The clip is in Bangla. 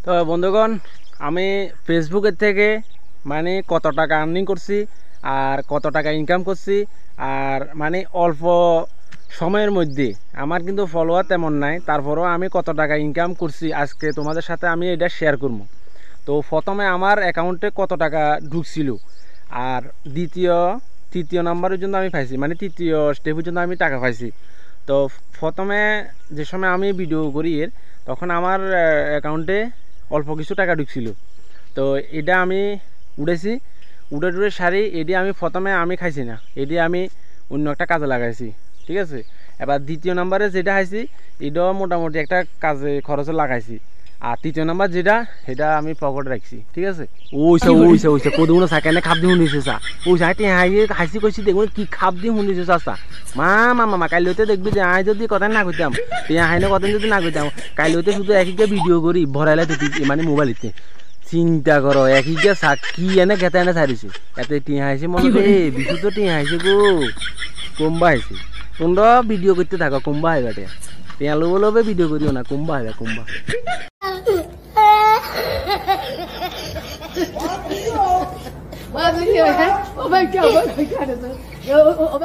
তো বন্ধুগণ, আমি ফেসবুকের থেকে মানে কত টাকা আর্নিং করছি আর কত টাকা ইনকাম করছি, আর মানে অল্প সময়ের মধ্যে আমার কিন্তু ফলোয়ার তেমন নাই, তারপরেও আমি কত টাকা ইনকাম করছি আজকে তোমাদের সাথে আমি এটা শেয়ার করবো। তো প্রথমে আমার অ্যাকাউন্টে কত টাকা ঢুকছিল, আর তৃতীয় নাম্বার পর্যন্ত আমি পাইছি, মানে তৃতীয় স্টেপ পর্যন্ত আমি টাকা পাইছি। তো প্রথমে যে সময় আমি ভিডিও করি তখন আমার অ্যাকাউন্টে অল্প কিছু টাকা ঢুকছিল। তো এটা আমি উড়েছি, উড়ে সারি এটি আমি প্রথমে আমি খাইছি না, এটি আমি অন্য একটা কাজে লাগাইছি, ঠিক আছে। এবার দ্বিতীয় নাম্বারে যেটা খাইছি এটাও মোটামুটি একটা কাজে খরচে লাগাইছি, আর তৃতীয় নাম্বার যেটা সেটা আমি পকেটে রাখছি, ঠিক আছে। ওইসে কদুনো সাইকেলে খাপ দিয়ে শুনিছে চা, ওই সাইটে হাসি কইছি দেখুন কি খাপ দিয়ে শুনিছে চাচা। মা কাইলে হইতে দেখবি যে আয় যদি কথা না কইতাম, টিয়া হাইনে কথা যদি না কইতাম, কাইলে হইতে শুধু একইকে ভিডিও করি ভরাইলে মানে মোবাইলতে। চিন্তা করো একইকে চা কি এনে গেতা এনে ছাড়িছে, এতে টিয়া হাইছে মনে রে বিশু তো টিয়া হাইছে গো, কোম্বা হাইছে। তোমরা ভিডিও করতে থাকো, কোম্বা হাইবা টিয়া লোবে লোবে ভিডিও করিও না, কোম্বা হাইবা কোম্বা।